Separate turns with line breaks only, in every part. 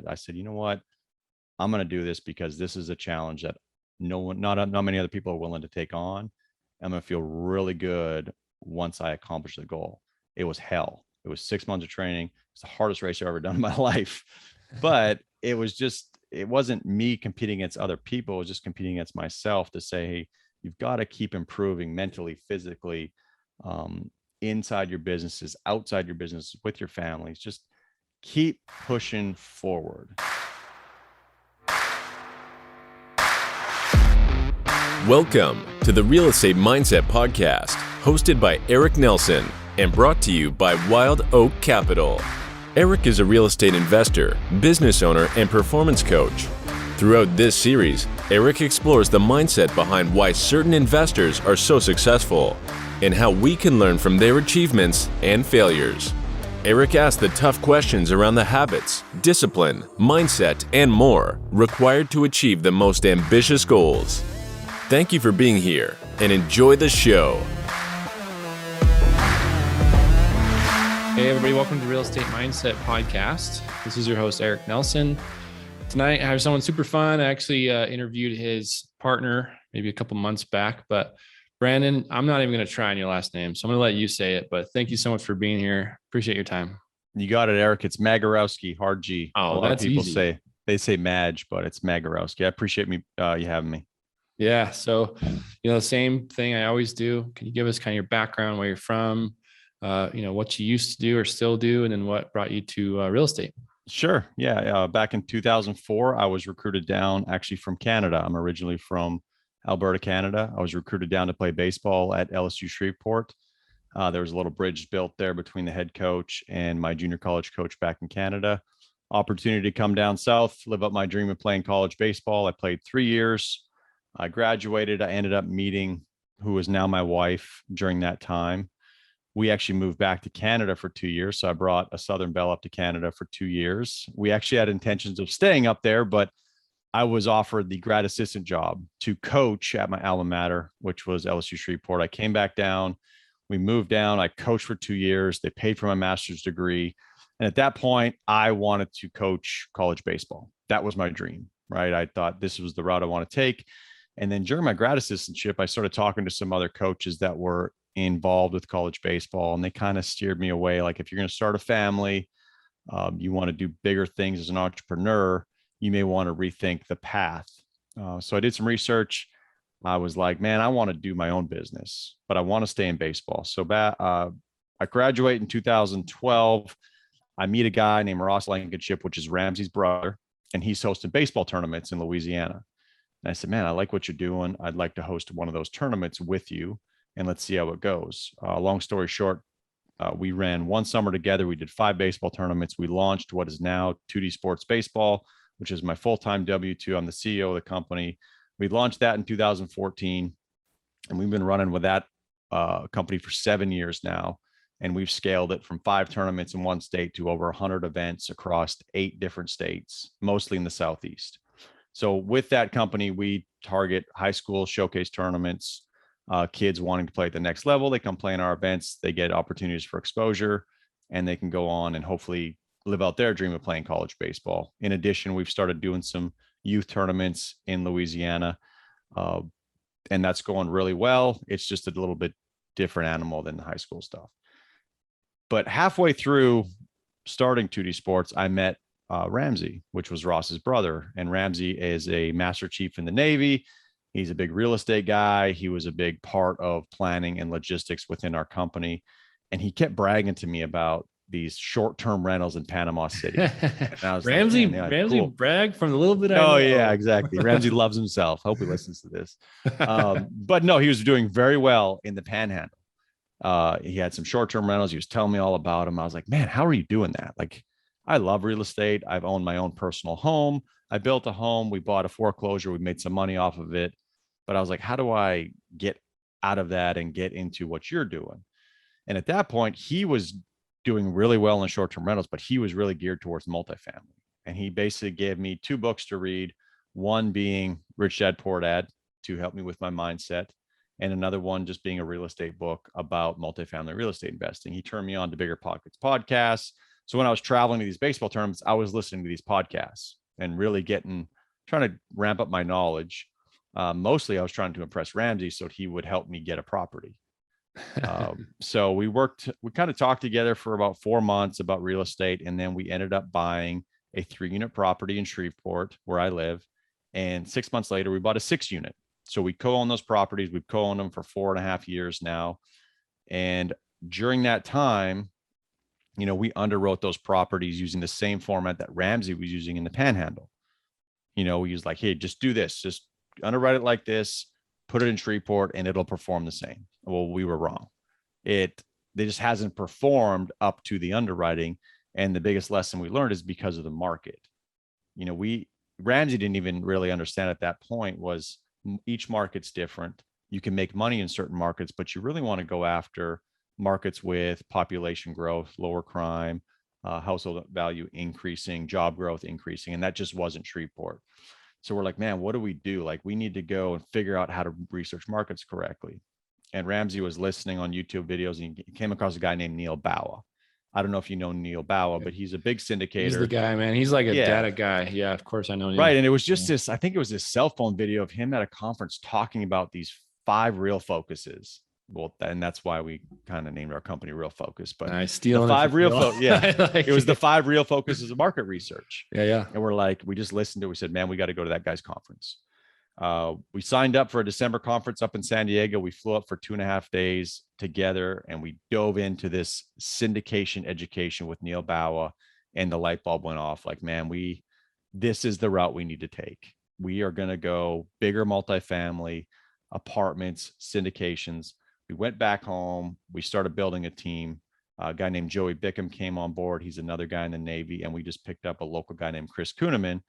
I said, you know what? I'm going to do this because this is a challenge that not many other people are willing to take on. I'm going to feel really good once I accomplish the goal. It was hell. It was 6 months of training. It's the hardest race I've ever done in my life, but it wasn't me competing against other people. It was just competing against myself to say, hey, you've got to keep improving mentally, physically, inside your businesses, outside your business, with your families. Just keep pushing forward.
Welcome to the Real Estate Mindset Podcast, hosted by Eric Nelson and brought to you by Wild Oak Capital. Eric is a real estate investor, business owner, and performance coach. Throughout this series, Eric explores the mindset behind why certain investors are so successful and how we can learn from their achievements and failures. Eric asks the tough questions around the habits, discipline, mindset, and more required to achieve the most ambitious goals. Thank you for being here and enjoy the show.
Hey everybody, welcome to Real Estate Mindset Podcast. This is your host, Eric Nelson. Tonight I have someone super fun. I actually interviewed his partner maybe a couple months back, but Brandon, I'm not even going to try on your last name, so I'm going to let you say it, but thank you so much for being here. Appreciate your time.
You got it, Eric. It's Magierowski, hard G.
Oh,
a lot
that's
of people
easy.
say Madge, but it's Magierowski. I appreciate you having me.
Yeah. So, same thing I always do. Can you give us kind of your background, where you're from, what you used to do or still do, and then what brought you to real estate?
Sure. Yeah. Back in 2004, I was recruited down actually from Canada. I'm originally from Alberta, Canada. I was recruited down to play baseball at LSU Shreveport. There was a little bridge built there between the head coach and my junior college coach back in Canada. Opportunity to come down south, live up my dream of playing college baseball. I played 3 years. I graduated. I ended up meeting who was now my wife during that time. We actually moved back to Canada for 2 years. So I brought a Southern Belle up to Canada for 2 years. We actually had intentions of staying up there, but I was offered the grad assistant job to coach at my alma mater, which was LSU Shreveport. I came back down. We moved down. I coached for 2 years. They paid for my master's degree. And at that point, I wanted to coach college baseball. That was my dream, right? I thought this was the route I want to take. And then during my grad assistantship, I started talking to some other coaches that were involved with college baseball, and they kind of steered me away. Like, if you're going to start a family, you want to do bigger things as an entrepreneur, you may want to rethink the path. So I did some research. I was like, man, I want to do my own business, but I want to stay in baseball. So I graduate in 2012. I meet a guy named Ross Blankenship, which is Ramsey's brother, and he's hosting baseball tournaments in Louisiana. And I said, man, I like what you're doing. I'd like to host one of those tournaments with you, and let's see how it goes. Long story short, we ran one summer together. We did 5 baseball tournaments. We launched what is now 2D Sports Baseball, which is my full-time W-2. I'm the CEO of the company. We launched that in 2014, and we've been running with that company for 7 years now. And we've scaled it from 5 tournaments in one state to over 100 events across 8 different states, mostly in the Southeast. So with that company, we target high school showcase tournaments, kids wanting to play at the next level. They come play in our events, they get opportunities for exposure, and they can go on and hopefully live out their dream of playing college baseball. In addition, we've started doing some youth tournaments in Louisiana, and that's going really well. It's just a little bit different animal than the high school stuff. But halfway through starting 2D Sports, I met Ramsey, which was Ross's brother. And Ramsey is a Master Chief in the Navy. He's a big real estate guy. He was a big part of planning and logistics within our company. And he kept bragging to me about these short-term rentals in Panama City. And I was
Ramsey,
like, man,
Ramsey
cool.
bragged from the little bit I know.
Oh, yeah, exactly. Ramsey loves himself. Hope he listens to this. But no, he was doing very well in the Panhandle. He had some short-term rentals. He was telling me all about them. I was like, man, how are you doing that? Like, I love real estate. I've owned my own personal home. I built a home. We bought a foreclosure. We made some money off of it. But I was like, how do I get out of that and get into what you're doing? And at that point, he was doing really well in short-term rentals, but he was really geared towards multifamily. And he basically gave me 2 books to read, one being Rich Dad Poor Dad to help me with my mindset, and another one just being a real estate book about multifamily real estate investing. He turned me on to Bigger Pockets podcasts, So when I was traveling to these baseball tournaments, I was listening to these podcasts and really trying to ramp up my knowledge. Mostly I was trying to impress Ramsey so he would help me get a property. So we kind of talked together for about 4 months about real estate. And then we ended up buying a 3-unit property in Shreveport where I live. And 6 months later, we bought a 6-unit. So we co-own those properties. We've co-owned them for 4.5 years now. And during that time, we underwrote those properties using the same format that Ramsey was using in the Panhandle. We used like, hey, just do this, just underwrite it like this, put it in Shreveport, and it'll perform the same. Well, we were wrong. They just hasn't performed up to the underwriting. And the biggest lesson we learned is because of the market. Ramsey didn't even really understand at that point was each market's different. You can make money in certain markets, but you really want to go after markets with population growth, lower crime, household value increasing, job growth increasing. And that just wasn't Shreveport. So we're like, man, what do we do? Like, we need to go and figure out how to research markets correctly. And Ramsey was listening on YouTube videos and he came across a guy named Neil Bawa. I don't know if you know Neil Bawa, but he's a big syndicator.
He's the guy, man. He's like a data guy. Yeah, of course I know Neil.
Right. And it was just I think it was this cell phone video of him at a conference talking about these 5 real focuses. Well, and that's why we kind of named our company Real Focus. But
I steal
the 5 real focus. Yeah.
like
it was the 5 real focuses of market research.
Yeah.
And we're like, we just listened to it. We said, man, we got to go to that guy's conference. We signed up for a December conference up in San Diego. We flew up for 2.5 days together and we dove into this syndication education with Neil Bawa, and the light bulb went off. Like, man, this is the route we need to take. We are going to go bigger multifamily, apartments, syndications. We went back home. We started building a team. A guy named Joey Bickham came on board. He's another guy in the Navy. And we just picked up a local guy named Chris Kuhneman,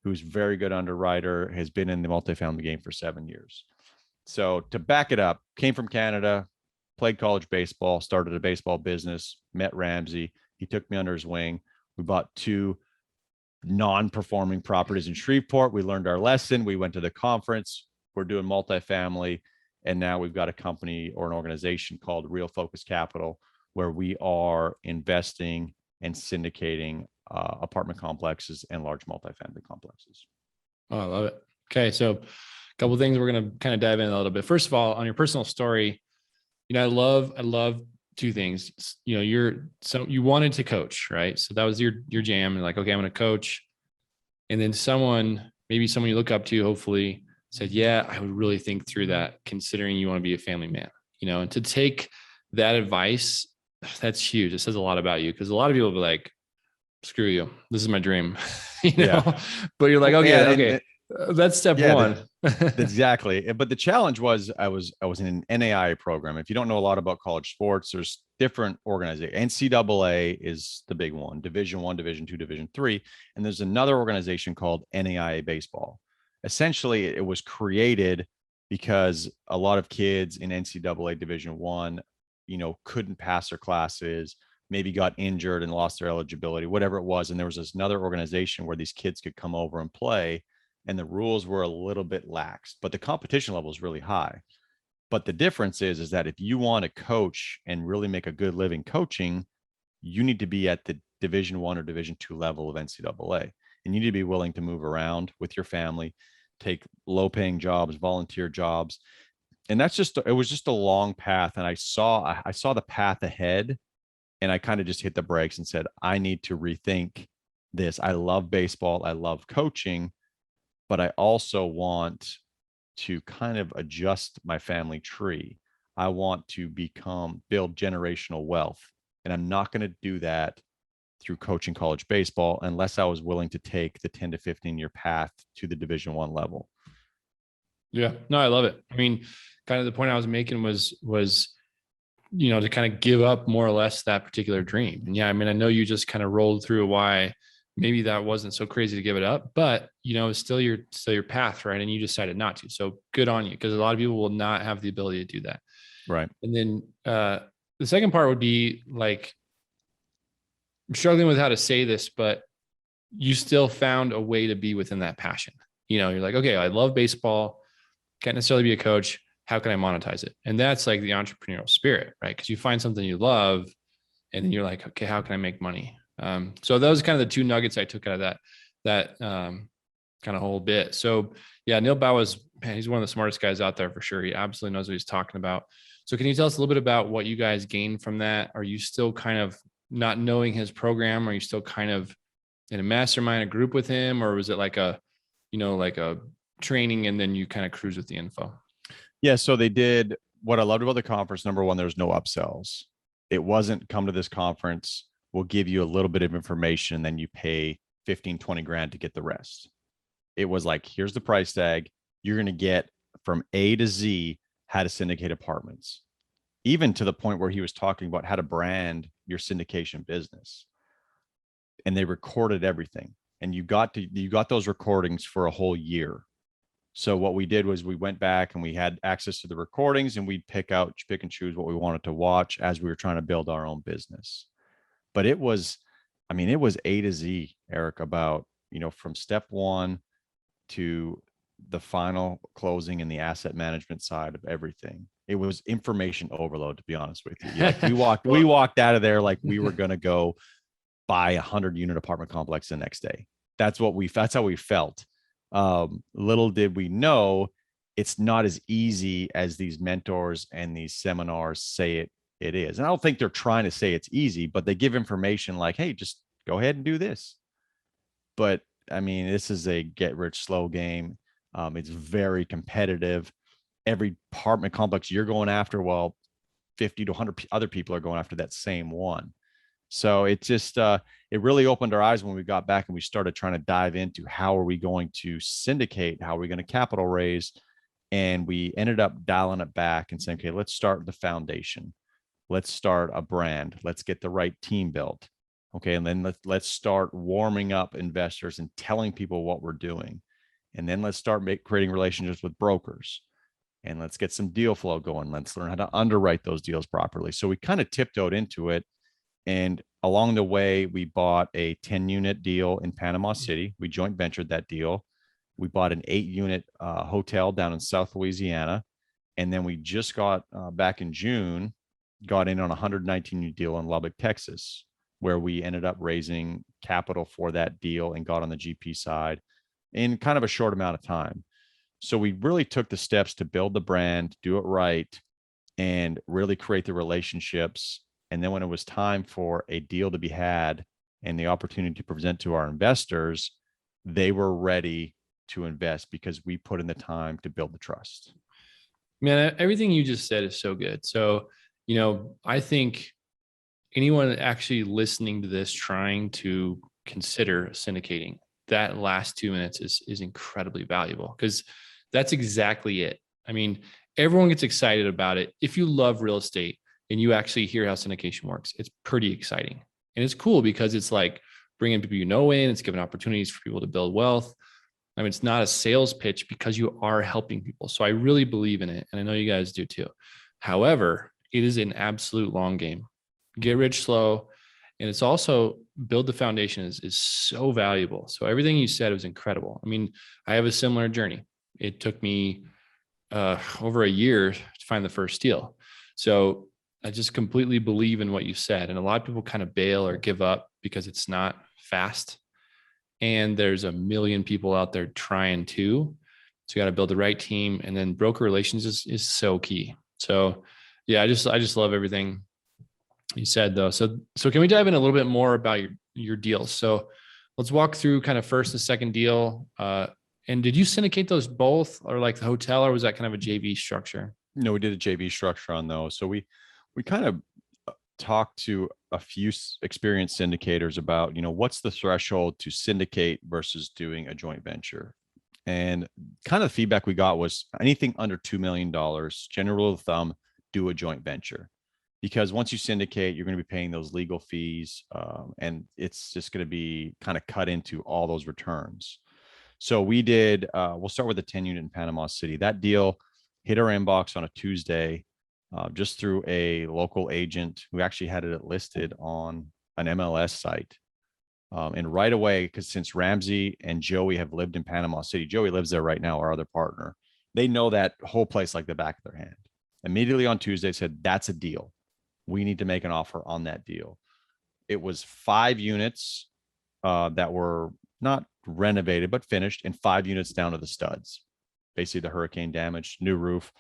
who's very good underwriter, has been in the multifamily game for 7 years. So to back it up, came from Canada, played college baseball, started a baseball business, met Ramsey. He took me under his wing. We bought 2 non-performing properties in Shreveport. We learned our lesson. We went to the conference. We're doing multifamily. And now we've got a company or an organization called Real Focus Capital, where we are investing and syndicating apartment complexes and large multifamily complexes.
Oh, I love it. Okay. So a couple of things we're going to kind of dive in a little bit. First of all, on your personal story, I love 2 things. You wanted to coach, right? So that was your jam. And like, okay, I'm going to coach. And then maybe someone you look up to, hopefully said, yeah, I would really think through that, considering you want to be a family man, and to take that advice, that's huge. It says a lot about you, because a lot of people will be like, screw you, this is my dream, but you're like, okay, that's step 1.
Exactly. But the challenge was I was in an NAIA program. If you don't know a lot about college sports, there's different organizations. NCAA is the big one, Division I, Division II, Division III. And there's another organization called NAIA baseball. Essentially, it was created because a lot of kids in NCAA Division I, couldn't pass their classes, maybe got injured and lost their eligibility, whatever it was. And there was this another organization where these kids could come over and play, and the rules were a little bit lax, but the competition level is really high. But the difference is that if you want to coach and really make a good living coaching, you need to be at the Division I or Division II level of NCAA. And you need to be willing to move around with your family, take low-paying jobs, volunteer jobs. And it was just a long path. And I saw the path ahead, and I kind of just hit the brakes and said, I need to rethink this. I love baseball. I love coaching, but I also want to kind of adjust my family tree. I want to build generational wealth. And I'm not going to do that through coaching college baseball unless I was willing to take the 10 to 15 year path to the Division I level.
Yeah, no, I love it. I mean, kind of the point I was making was, to kind of give up more or less that particular dream. And I know you just kind of rolled through why maybe that wasn't so crazy to give it up, but it's still your path, right? And you decided not to. So good on you, because a lot of people will not have the ability to do that.
Right.
And then the second part would be like, I'm struggling with how to say this, but you still found a way to be within that passion. You're like, okay, I love baseball, can't necessarily be a coach. How can I monetize it? And that's like the entrepreneurial spirit, right? Because you find something you love, and then you're like, okay, how can I make money? So those are kind of the two nuggets I took out of that kind of whole bit. So yeah, Neil Bao he's one of the smartest guys out there for sure. He absolutely knows what he's talking about. So can you tell us a little bit about what you guys gained from that? Are you still kind of not knowing his program? Are you still kind of in a mastermind, a group with him, or was it like a training and then you kind of cruise with the info?
Yeah. So they did what I loved about the conference. Number one, there's no upsells. It wasn't come to this conference. We'll give you a little bit of information and then you pay 15, 20 grand to get the rest. It was like, here's the price tag. You're going to get from A to Z how to syndicate apartments, even to the point where he was talking about how to brand your syndication business. And they recorded everything. And you got those recordings for a whole year. So what we did was we went back and we had access to the recordings and we'd pick and choose what we wanted to watch as we were trying to build our own business. But it was A to Z, Eric, about, from step one to the final closing and the asset management side of everything. It was information overload, to be honest with you. Like we walked out of there like we were going to go buy 100-unit apartment complex the next day. That's how we felt. Little did we know, it's not as easy as these mentors and these seminars say it is. And I don't think they're trying to say it's easy, but they give information like, hey, just go ahead and do this. But I mean, this is a get rich slow game. It's very competitive. Every apartment complex you're going after, 50 to 100 other people are going after that same one. So it just, it really opened our eyes when we got back and we started trying to dive into how are we going to syndicate? How are we going to capital raise? And we ended up dialing it back and saying, okay, let's start the foundation. Let's start a brand. Let's get the right team built. Okay. And then let's start warming up investors and telling people what we're doing. And then let's start creating relationships with brokers. And let's get some deal flow going. Let's learn how to underwrite those deals properly. So we kind of tiptoed into it. And along the way, we bought a 10-unit deal in Panama City. We joint ventured that deal. We bought an 8-unit hotel down in South Louisiana. And then we just got back in June, got in on a 119-unit deal in Lubbock, Texas, where we ended up raising capital for that deal and got on the GP side in kind of a short amount of time. So we really took the steps to build the brand, do it right, and really create the relationships. And then when it was time for a deal to be had and the opportunity to present to our investors, they were ready to invest because we put in the time to build the trust.
Man, everything you just said is so good. So, I think anyone actually listening to this, trying to consider syndicating, that last 2 minutes is incredibly valuable because that's exactly it. I mean, everyone gets excited about it. If you love real estate and you actually hear how syndication works, it's pretty exciting. And it's cool because it's like bringing people in, it's giving opportunities for people to build wealth. I mean, it's not a sales pitch because you are helping people. So I really believe in it. And I know you guys do too. However, it is an absolute long game. Get rich slow. And it's also build the foundation is so valuable. So everything you said was incredible. I mean, I have a similar journey. It took me over a year to find the first deal. So I just completely believe in what you said. And a lot of people kind of bail or give up because it's not fast. And there's a million people out there trying to. So you got to build the right team. And then broker relations is so key. So yeah, I just love everything you said though. So can we dive in a little bit more about your deals? So let's walk through kind of first and second deal. And did you syndicate those both or like the hotel, or was that kind of a JV structure?
No, we did a JV structure on those. So we kind of talked to a few experienced syndicators about, what's the threshold to syndicate versus doing a joint venture. And kind of the feedback we got was anything under $2 million, general rule of thumb, do a joint venture. Because once you syndicate, you're going to be paying those legal fees, and it's just going to be kind of cut into all those returns. So we did, we'll start with the 10-unit in Panama City. That deal hit our inbox on a Tuesday, just through a local agent who actually had it listed on an MLS site. And right away, because since Ramsey and Joey have lived in Panama City, Joey lives there right now, our other partner, they know that whole place like the back of their hand. Immediately on Tuesday said, that's a deal. We need to make an offer on that deal. it was 5 units that were not renovated, but finished, and 5 units down to the studs. Basically the hurricane damage, new roof.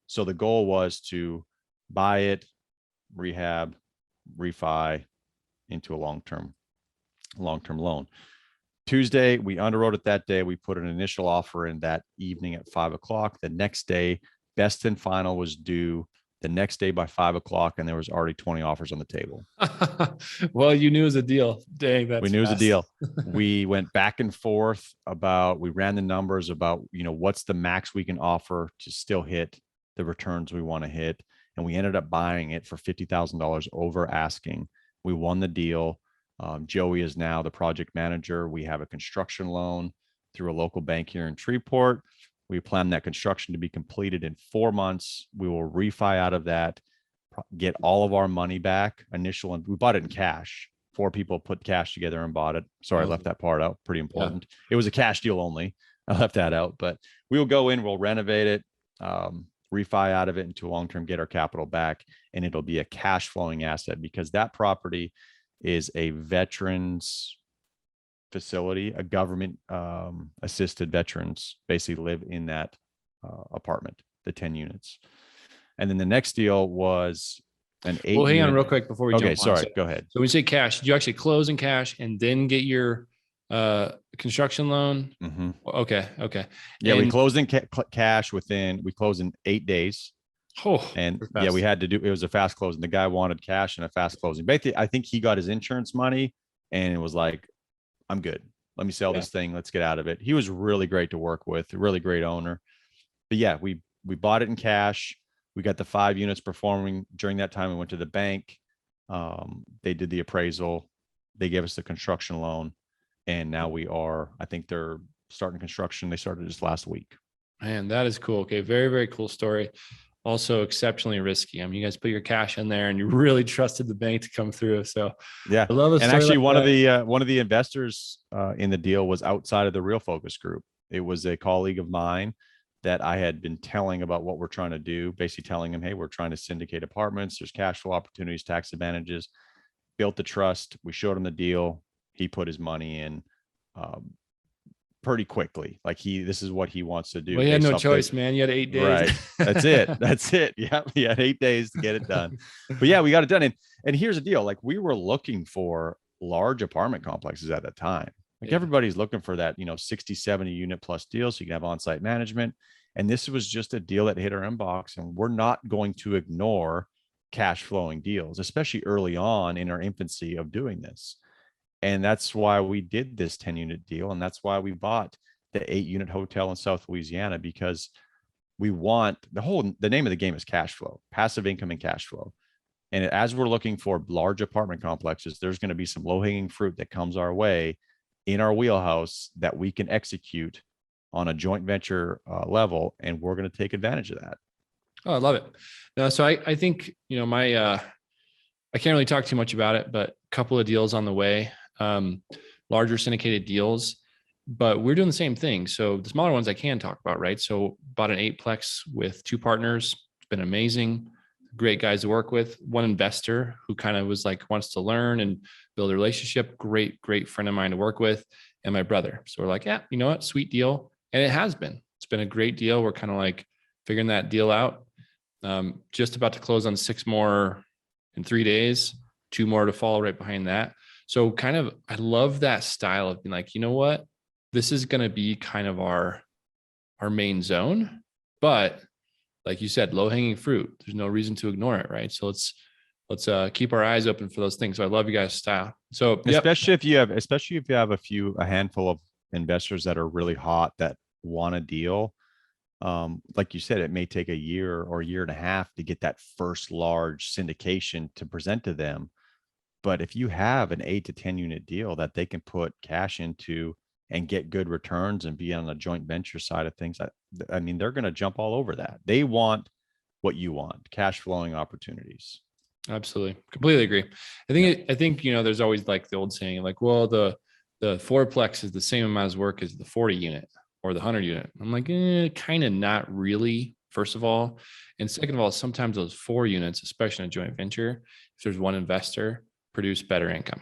So the goal was to buy it, rehab, refi into a long-term loan. Tuesday, we underwrote it that day. We put an initial offer in that evening at 5 o'clock. The next day, best and final was due the next day by 5 o'clock, and there was already 20 offers on the table.
Well, you knew it was a deal. Dang, that's
we knew it was a
fast.
deal. We went back and forth we ran the numbers about, what's the max we can offer to still hit the returns we want to hit. And we ended up buying it for $50,000 over asking. We won the deal. Joey is now the project manager. We have a construction loan through a local bank here in Shreveport. We plan that construction to be completed in 4 months. We will refi out of that, get all of our money back. We bought it in cash. 4 people put cash together and bought it. Sorry, I left that part out. Pretty important. Yeah. It was a cash deal only. I left that out, but we will go in, we'll renovate it, refi out of it into a long-term, get our capital back, and it'll be a cash flowing asset because that property is a veterans facility. A government assisted veterans basically live in that apartment, the 10 units. And then the next deal was an 8
Well, hang
unit.
on real quick before we jump on.
Sorry, go ahead.
So when you say cash, did you actually close in cash and then get your construction loan?
Mm-hmm.
Okay.
Yeah, we closed in cash we closed in 8 days.
Oh,
and yeah, we had to do, it was a fast closing. The guy wanted cash and a fast closing. Basically, I think he got his insurance money and it was like, I'm good. Let me sell this thing. Let's get out of it. He was really great to work with, a really great owner. But yeah, we bought it in cash. We got the 5 units performing during that time. We went to the bank. They did the appraisal. They gave us the construction loan. And now I think they're starting construction. They started just last week.
Man, that is cool. Okay. Very, very cool story. Also exceptionally risky. I mean, you guys put your cash in there and you really trusted the bank to come through. So
yeah,
I love it.
And actually one of the investors in the deal was outside of the Real Focus group. It was a colleague of mine that I had been telling about what we're trying to do, basically telling him, hey, we're trying to syndicate apartments. There's cash flow opportunities, tax advantages, built the trust. We showed him the deal. He put his money in pretty quickly. Like this is what he wants to do.
Well, he had no choice, man. You had 8 days.
Right. That's it. Yeah. He had 8 days to get it done. But yeah, we got it done. And here's the deal. Like we were looking for large apartment complexes at that time. Like everybody's looking for that, 60, 70 unit plus deals. So you can have on-site management. And this was just a deal that hit our inbox, and we're not going to ignore cash flowing deals, especially early on in our infancy of doing this. And that's why we did this 10 unit deal. And that's why we bought the 8 unit hotel in South Louisiana, because we want the name of the game is cash flow, passive income and cash flow. And as we're looking for large apartment complexes, there's going to be some low hanging fruit that comes our way in our wheelhouse that we can execute on a joint venture level. And we're going to take advantage of that.
Oh, I love it. No, so I think, I can't really talk too much about it, but a couple of deals on the way, larger syndicated deals, but we're doing the same thing. So the smaller ones I can talk about, right? So bought an 8-plex with 2 partners. It's been amazing. Great guys to work with. One investor who kind of was like, wants to learn and build a relationship. Great friend of mine to work with, and my brother. So we're like, yeah, you know what? Sweet deal. And it has been. It's been a great deal. We're kind of like figuring that deal out. Just about to close on 6 more in 3 days, 2 more to follow right behind that. So kind of, I love that style of being like, you know what, this is going to be kind of our main zone, but like you said, low hanging fruit. There's no reason to ignore it. Right. So let's keep our eyes open for those things. So I love you guys' style. So
especially if you have a handful of investors that are really hot that want a deal. Like you said, it may take a year or a year and a half to get that first large syndication to present to them. But if you have an 8 to 10 unit deal that they can put cash into and get good returns and be on the joint venture side of things, I mean, they're going to jump all over that. They want what you want, cash flowing opportunities.
Absolutely. Completely agree. I think, there's always like the old saying, like, well, the 4-plex is the same amount of work as the 40 unit or the 100 unit. I'm like, kind of not really, first of all. And second of all, sometimes those 4 units, especially in a joint venture, if there's one investor, produce better income,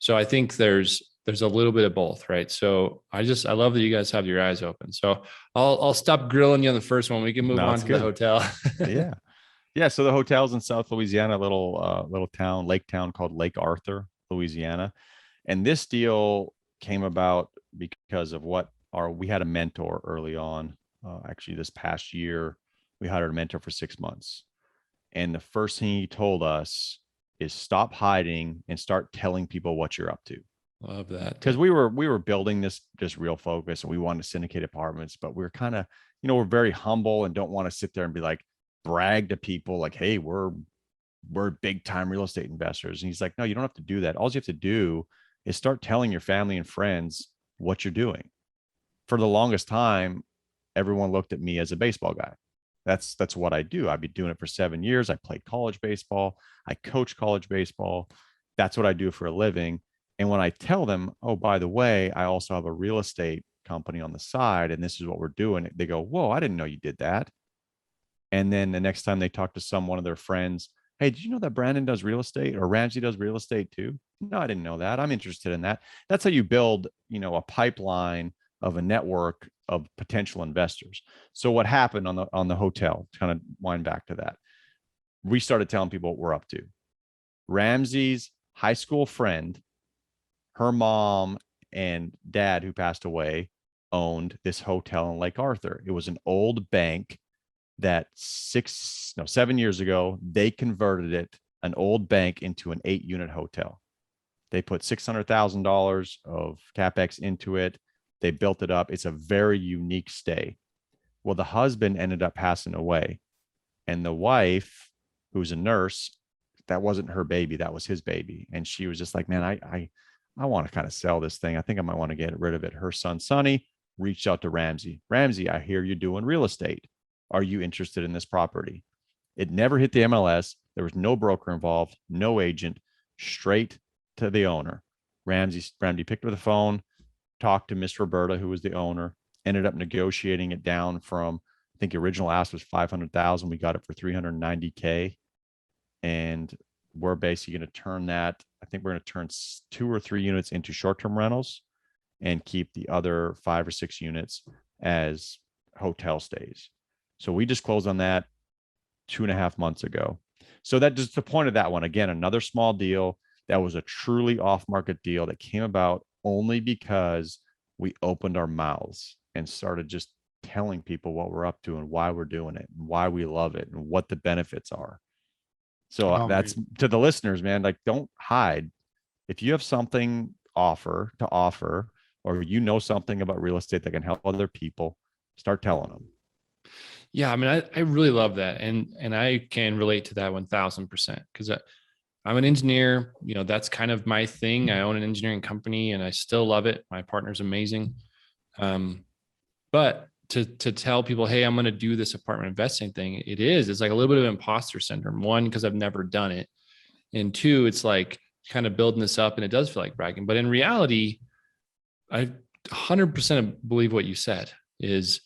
So I think there's a little bit of both, right? So I love that you guys have your eyes open. So I'll stop grilling you on the first one. We can move
No,
on
it's
to the
good.
hotel.
Yeah. Yeah. So the hotel's in South Louisiana, little town, lake town called Lake Arthur, Louisiana. And this deal came about because of we had a mentor early on. Actually, this past year, we hired a mentor for 6 months. And the first thing he told us is stop hiding and start telling people what you're up to.
Love that.
Because we were building this just real focus and we wanted to syndicate apartments, but we're kind of, we're very humble and don't want to sit there and be like, brag to people like, hey, we're big time real estate investors. And he's like, no, you don't have to do that. All you have to do is start telling your family and friends what you're doing. For the longest time, everyone looked at me as a baseball guy. That's what I do. I've been doing it for 7 years. I played college baseball. I coach college baseball. That's what I do for a living. And when I tell them, oh, by the way, I also have a real estate company on the side, and this is what we're doing, they go, whoa, I didn't know you did that. And then the next time they talk to one of their friends, hey, did you know that Brandon does real estate or Ramsey does real estate too? No, I didn't know that. I'm interested in that. That's how you build, a pipeline of a network of potential investors. So what happened on the hotel, to kind of wind back to that, we started telling people what we're up to. Ramsey's high school friend, her mom and dad, who passed away, owned this hotel in Lake Arthur. It was an old bank that 7 years ago, they converted it, an old bank, into an 8-unit hotel. They put $600,000 of CapEx into it. They built it up. It's a very unique stay. Well, the husband ended up passing away, and the wife, who's a nurse, that wasn't her baby. That was his baby. And she was just like, man, I want to kind of sell this thing. I think I might want to get rid of it. Her son, Sonny, reached out to Ramsey. Ramsey, I hear you're doing real estate. Are you interested in this property? It never hit the MLS. There was no broker involved, no agent, straight to the owner. Ramsey picked up the phone, talked to Miss Roberta, who was the owner, ended up negotiating it down from, I think the original ask was $500,000. We got it for $390K. And we're basically going to turn that. I think we're going to turn 2 or 3 units into short-term rentals and keep the other 5 or 6 units as hotel stays. So we just closed on that 2.5 months ago. So that just the point of that one. Again, another small deal that was a truly off-market deal that came about only because we opened our mouths and started just telling people what we're up to and why we're doing it and why we love it and what the benefits are. So that's to the listeners, man, like, don't hide. If you have something to offer, or something about real estate that can help other people, start telling them.
Yeah. I mean, I really love that. And I can relate to that 1000%, because I'm an engineer, that's kind of my thing. I own an engineering company and I still love it. My partner's amazing. But to tell people, hey, I'm going to do this apartment investing thing, it's like a little bit of imposter syndrome. 1, because I've never done it. And 2, it's like kind of building this up and it does feel like bragging. But in reality, I 100% believe what you said is,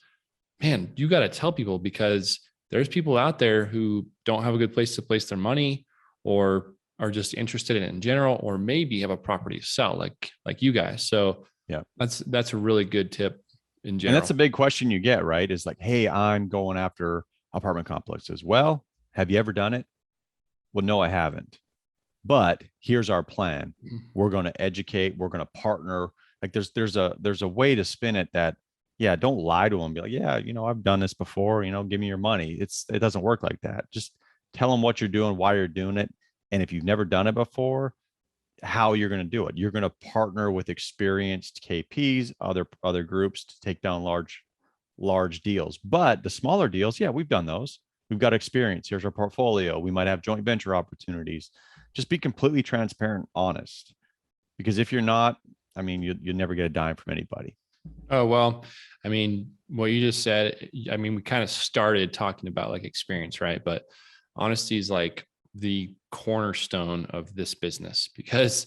man, you got to tell people, because there's people out there who don't have a good place to place their money, or are just interested in it in general, or maybe have a property to sell like you guys. So yeah, that's a really good tip in general.
And that's a big question you get, right? Is like, hey, I'm going after apartment complexes. Well, have you ever done it? Well, no, I haven't. But here's our plan. We're going to educate. We're going to partner. Like there's a way to spin it that, yeah, don't lie to them. Be like, yeah, I've done this before, give me your money. It doesn't work like that. Just tell them what you're doing, why you're doing it. And if you've never done it before, how you're going to do it. You're going to partner with experienced KPs, other groups, to take down large deals. But the smaller deals, yeah, we've done those. We've got experience. Here's our portfolio. We might have joint venture opportunities. Just be completely transparent, honest. Because if you're not, I mean, you'll never get a dime from anybody.
Oh, well, I mean, what you just said, I mean, we kind of started talking about like experience, right? But honesty is like the cornerstone of this business, because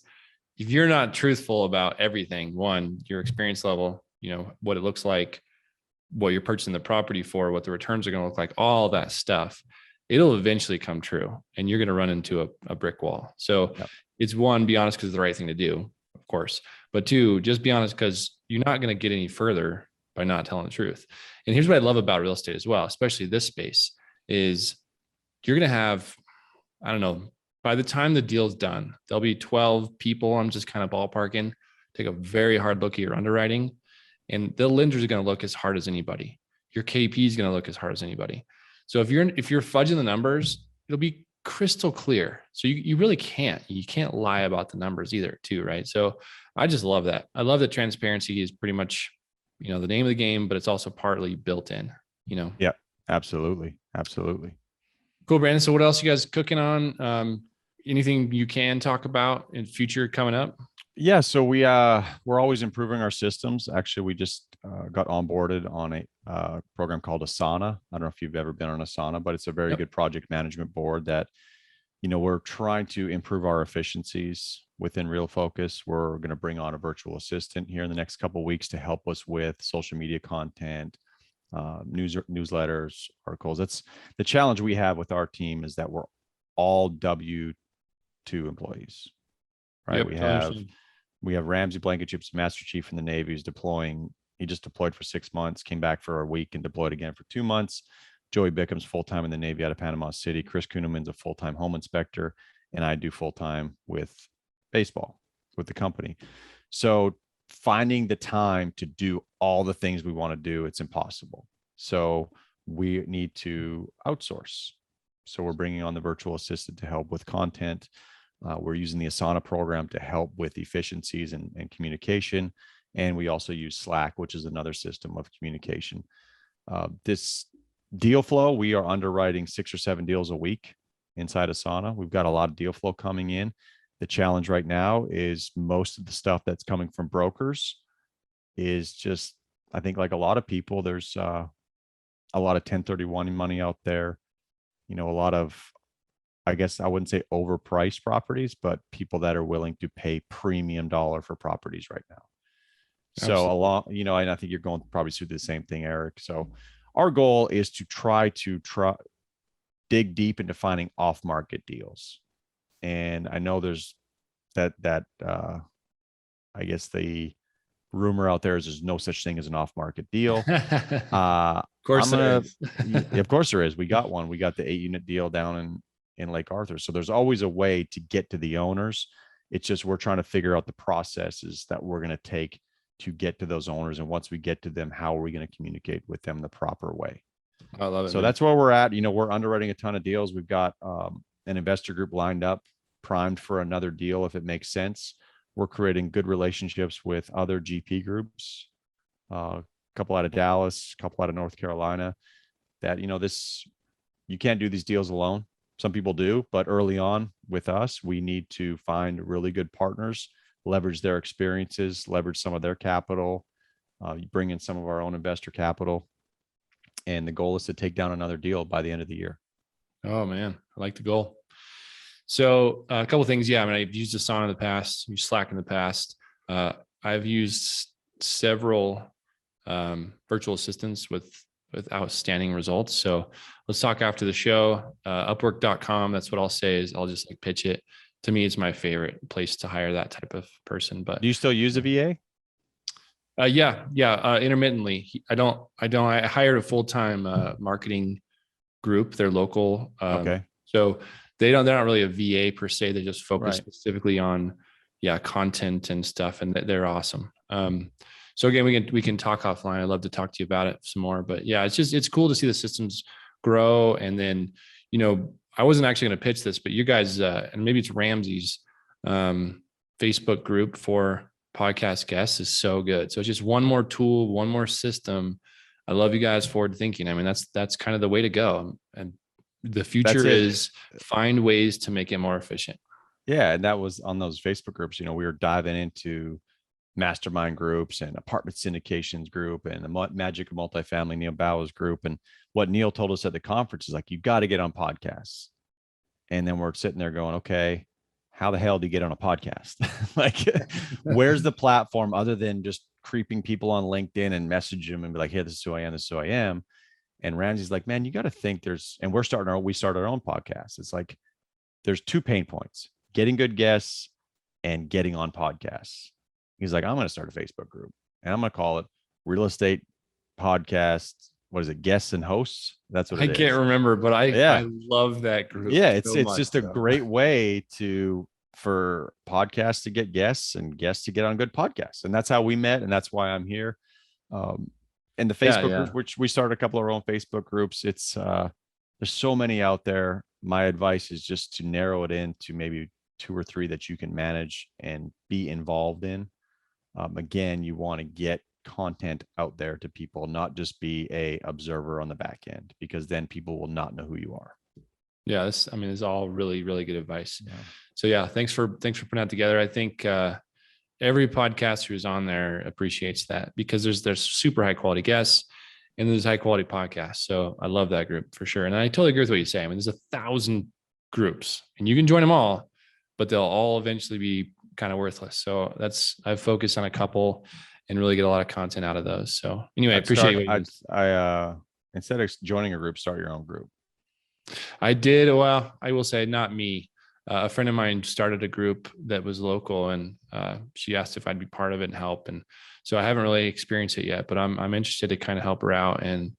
if you're not truthful about everything, 1, your experience level, what it looks like, what you're purchasing the property for, what the returns are going to look like, all that stuff, it'll eventually come true and you're going to run into a brick wall. So It's 1, be honest, because it's the right thing to do. course. But two, just be honest, because you're not going to get any further by not telling the truth. And here's what I love about real estate as well, especially this space, is you're going to have, I don't know, by the time the deal's done, there'll be 12 people. I'm just kind of ballparking, take a very hard look at your underwriting, and the lenders are going to look as hard as anybody. Your KP is going to look as hard as anybody. So if you're fudging the numbers, it'll be crystal clear. So you really can't lie about the numbers either too, right? So I just love that. I love that transparency is pretty much, the name of the game, but it's also partly built in,
Yeah, absolutely. Absolutely.
Cool, Brandon. So what else you guys cooking on? Anything you can talk about in future coming up?
Yeah, so we're always improving our systems. Actually, we just got onboarded on a program called Asana. I don't know if you've ever been on Asana, but it's a very good project management board that, we're trying to improve our efficiencies within Real Focus. We're going to bring on a virtual assistant here in the next couple of weeks to help us with social media content, newsletters, articles. That's the challenge we have with our team, is that we're all W-2 employees, right?
Yep,
we have Ramsey Blankenship's Master Chief in the Navy, who's deploying. He just deployed for 6 months, came back for a week, and deployed again for 2 months. Joey Bickham's full-time in the Navy out of Panama City. Chris Kuhneman's a full-time home inspector, and I do full-time with baseball with the company. So finding the time to do all the things we want to do, it's impossible. So we need to outsource. So we're bringing on the virtual assistant to help with content. We're using the Asana program to help with efficiencies and communication. And we also use Slack, which is another system of communication. This deal flow, we are underwriting 6 or 7 deals a week inside Asana. We've got a lot of deal flow coming in. The challenge right now is most of the stuff that's coming from brokers is just, I think like a lot of people, there's a lot of 1031 money out there. A lot of, I guess I wouldn't say overpriced properties, but people that are willing to pay premium dollar for properties right now. Absolutely. So along, and I think you're going probably through the same thing, Eric. So our goal is to try dig deep into finding off-market deals. And I know there's that I guess the rumor out there is there's no such thing as an off-market deal.
Of course there is.
Of course there is. We got one. We got the 8-unit deal down in Lake Arthur. So there's always a way to get to the owners. It's just we're trying to figure out the processes that we're going to take to get to those owners. And once we get to them, how are we going to communicate with them the proper way?
I love it.
So that's where we're at. We're underwriting a ton of deals. We've got an investor group lined up, primed for another deal if it makes sense. We're creating good relationships with other GP groups, a couple out of Dallas, a couple out of North Carolina, that, you can't do these deals alone. Some people do, but early on with us, we need to find really good partners, leverage their experiences, leverage some of their capital, bring in some of our own investor capital. And the goal is to take down another deal by the end of the year.
Oh man, I like the goal. So a couple of things. Yeah. I've used Asana in the past, used Slack in the past. I've used several virtual assistants with outstanding results. So let's talk after the show. Upwork.com. That's what I'll say is I'll just pitch it. To me, it's my favorite place to hire that type of person. But
do you still use a VA?
Yeah. Intermittently. I hired a full-time marketing group. They're local.
Okay.
So they're not really a VA per se. They just focus specifically on, content and stuff. And they're awesome. So again, we can talk offline. I'd love to talk to you about it some more, but yeah, it's cool to see the systems grow. And then, I wasn't actually going to pitch this, but you guys, and maybe it's Ramsey's Facebook group for podcast guests is so good. So it's just one more tool, one more system. I love you guys forward thinking. That's kind of the way to go. And the future is find ways to make it more efficient.
Yeah. And that was on those Facebook groups, we were diving into mastermind groups and apartment syndications group and the magic of multifamily, Neil Bauer's group. And what Neil told us at the conference is you got to get on podcasts. And then we're sitting there going, okay, how the hell do you get on a podcast? Where's the platform other than just creeping people on LinkedIn and message them and be like, hey, this is who I am. This is who I am. And Ramsey's like, man, you got to think and we started our own podcast. It's there's 2 pain points: getting good guests and getting on podcasts. He's like, I'm going to start a Facebook group and I'm going to call it Real Estate Podcast. What is it? Guests and hosts. That's what
I
it is.
can't remember, but I love that group.
Yeah. It's
so much,
just a great way for podcasts to get guests and guests to get on good podcasts. And that's how we met. And that's why I'm here. And the Facebook groups, which we started a couple of our own Facebook groups. It's there's so many out there. My advice is just to narrow it in to maybe 2 or 3 that you can manage and be involved in. Again, you want to get content out there to people, not just be a observer on the back end, because then people will not know who you are.
Yeah, this is all really, really good advice.
Yeah.
So yeah, thanks for putting that together. I think every podcaster who's on there appreciates that, because there's super high quality guests and there's high quality podcasts. So I love that group for sure. And I totally agree with what you say. I mean, there's 1,000 groups and you can join them all, but they'll all eventually be kind of worthless. So I've focused on a couple and really get a lot of content out of those. So anyway, I appreciate
I instead of joining a group, start your own group.
I did. Well, I will say not me. A friend of mine started a group that was local, and she asked if I'd be part of it and help. And so I haven't really experienced it yet, but I'm interested to kind of help her out. And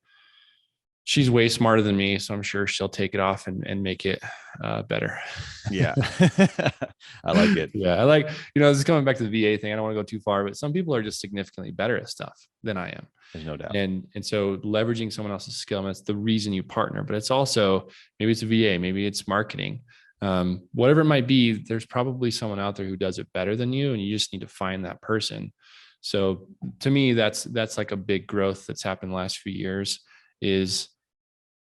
she's way smarter than me, so I'm sure she'll take it off and make it better.
Yeah, I like it.
Yeah, I like, this is coming back to the VA thing. I don't want to go too far, but some people are just significantly better at stuff than I am.
There's no doubt.
And so leveraging someone else's skill, that's the reason you partner. But it's also, maybe it's a VA, maybe it's marketing, whatever it might be. There's probably someone out there who does it better than you, and you just need to find that person. So to me, that's like a big growth that's happened the last few years, is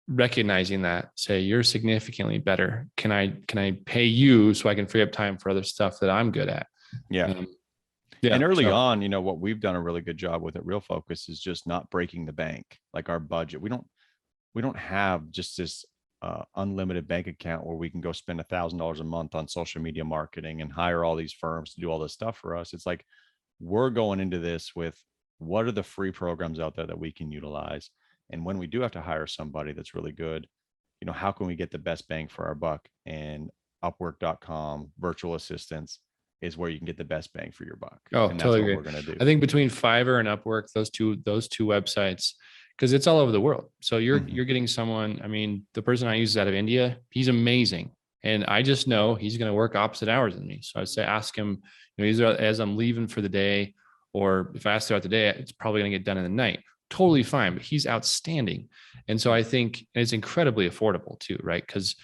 recognizing that, say, you're significantly better. Can I pay you so I can free up time for other stuff that I'm good at?
Yeah. Yeah. And early on, what we've done a really good job with at Real Focus is just not breaking the bank, like our budget. We don't have just this unlimited bank account where we can go spend $1,000 a month on social media marketing and hire all these firms to do all this stuff for us. It's like, we're going into this with, what are the free programs out there that we can utilize? And when we do have to hire somebody that's really good, how can we get the best bang for our buck? And Upwork.com, virtual assistants, is where you can get the best bang for your buck.
Oh,
and that's
totally
what
agree.
We're going to do.
I think between Fiverr and Upwork, those two websites, because it's all over the world. So you're getting someone, the person I use is out of India. He's amazing. And I just know he's going to work opposite hours than me. So I'd say, ask him, either as I'm leaving for the day, or if I ask throughout the day, it's probably going to get done in the night. Totally fine, but he's outstanding. And so I think it's incredibly affordable too, right? Because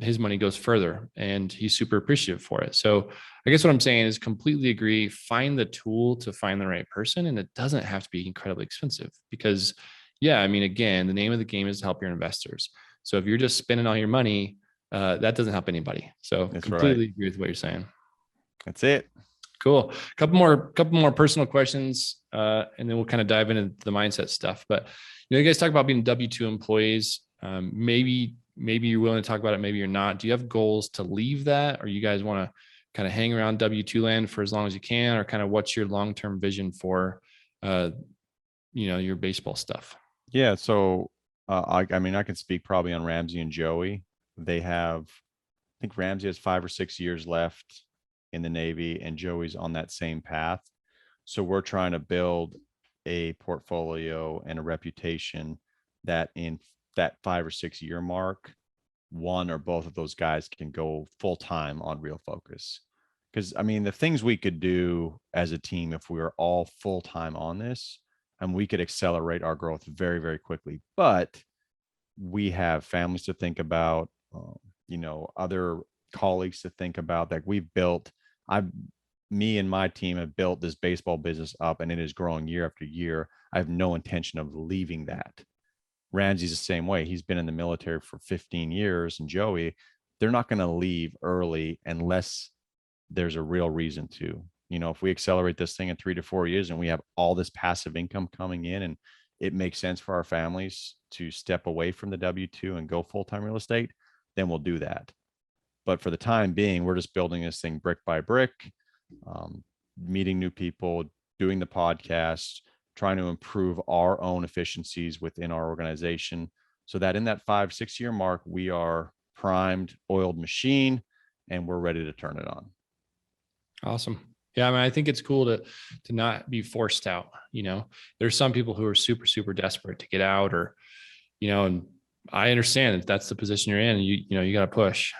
his money goes further and he's super appreciative for it. So I guess what I'm saying is, completely agree. Find the tool to find the right person. And it doesn't have to be incredibly expensive, because again, the name of the game is to help your investors. So if you're just spending all your money, that doesn't help anybody. So
That's
completely
right.
agree with what you're saying.
That's it.
Cool. Couple more personal questions, and then we'll kind of dive into the mindset stuff. But you guys talk about being W-2 employees. Maybe you're willing to talk about it. Maybe you're not. Do you have goals to leave that, or you guys want to kind of hang around W-2 land for as long as you can, or kind of what's your long-term vision for, your baseball stuff?
Yeah. So, I can speak probably on Ramsey and Joey. I think Ramsey has 5 or 6 years left in the Navy, and Joey's on that same path. So we're trying to build a portfolio and a reputation that in that 5 or 6 year mark, one or both of those guys can go full time on Real Focus. Because the things we could do as a team, if we were all full time on this, and we could accelerate our growth very, very quickly. But we have families to think about, other colleagues to think about. That me and my team have built this baseball business up, and it is growing year after year. I have no intention of leaving that. Ramsey's the same way. He's been in the military for 15 years, and Joey, they're not going to leave early unless there's a real reason to. If we accelerate this thing in 3 to 4 years and we have all this passive income coming in, and it makes sense for our families to step away from the W-2 and go full-time real estate, then we'll do that. But for the time being, we're just building this thing brick by brick, meeting new people, doing the podcast, trying to improve our own efficiencies within our organization, so that in that 5-6 year mark, we are primed, oiled machine, and we're ready to turn it on.
Awesome. Yeah, I mean, I think it's cool to not be forced out. There's some people who are super, super desperate to get out, or, and I understand that that's the position you're in, and you got to push.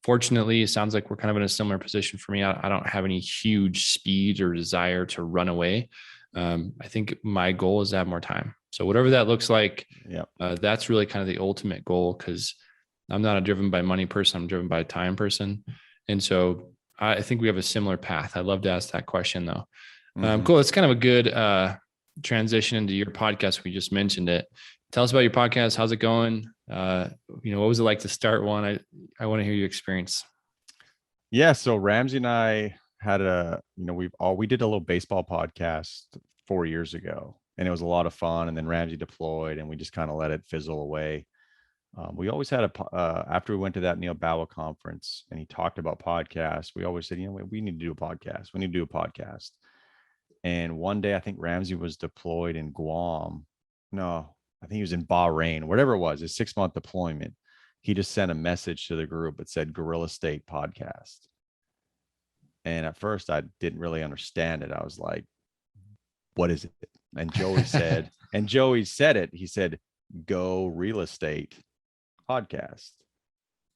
Fortunately, it sounds like we're kind of in a similar position for me. I don't have any huge speed or desire to run away. I think my goal is to have more time. So whatever that looks like, that's really kind of the ultimate goal, because I'm not a driven by money person. I'm driven by a time person. And so I think we have a similar path. I'd love to ask that question though. Cool. It's kind of a good transition into your podcast. We just mentioned it. Tell us about your podcast. How's it going? What was it like to start one? I want to hear your experience.
Yeah. So Ramsey and I had we did a little baseball podcast 4 years ago, and it was a lot of fun. And then Ramsey deployed, and we just kind of let it fizzle away. We always had after we went to that Neil Bawa conference and he talked about podcasts, we always said, we need to do a podcast. We need to do a podcast. And one day I think Ramsey was deployed in Guam. No, I think he was in Bahrain, whatever it was, his 6-month deployment. He just sent a message to the group that said Gorilla State Podcast. And at first I didn't really understand it. I was like, what is it? And Joey said, he said, Go Real Estate Podcast.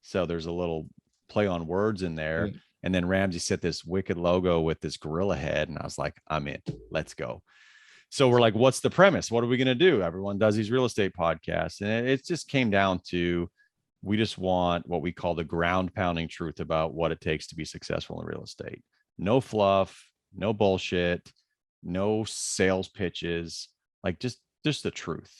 So there's a little play on words in there. And then Ramsey set this wicked logo with this gorilla head. And I was like, I'm in, let's go. So we're like, what's the premise? What are we going to do? Everyone does these real estate podcasts. And it just came down to, we just want what we call the ground pounding truth about what it takes to be successful in real estate. No fluff, no bullshit, no sales pitches, like just the truth.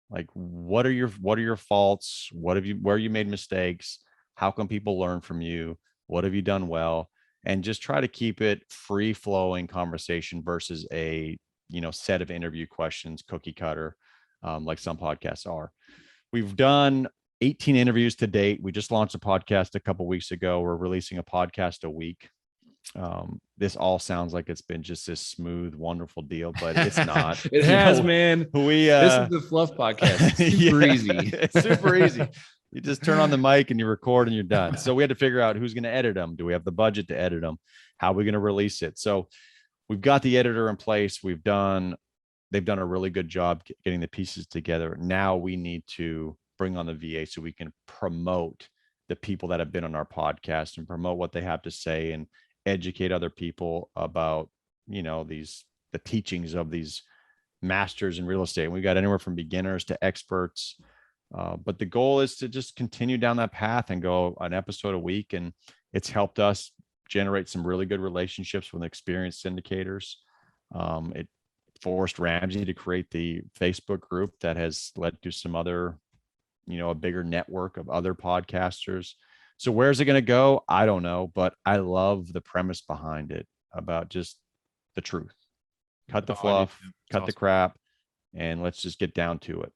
Like, what are your faults? Where you made mistakes? How can people learn from you? What have you done well? And just try to keep it free flowing conversation versus a, set of interview questions, cookie cutter, like some podcasts are. We've done 18 interviews to date. We just launched a podcast a couple of weeks ago. We're releasing a podcast a week. This all sounds like it's been just this smooth, wonderful deal, but it's not.
It has, man. This is the fluff podcast. It's super easy.
It's super easy. You just turn on the mic and you record and you're done. So we had to figure out who's going to edit them. Do we have the budget to edit them? How are we going to release it? So we've got the editor in place. They've done a really good job getting the pieces together. Now we need to bring on the VA so we can promote the people that have been on our podcast and promote what they have to say and educate other people about, the teachings of these masters in real estate. We got anywhere from beginners to experts. But the goal is to just continue down that path and go an episode a week. And it's helped us generate some really good relationships with experienced syndicators. It forced Ramsey to create the Facebook group that has led to some other, a bigger network of other podcasters. So where's it going to go? I don't know, but I love the premise behind it about just the truth. Cut the fluff, cut the crap, and let's just get down to it.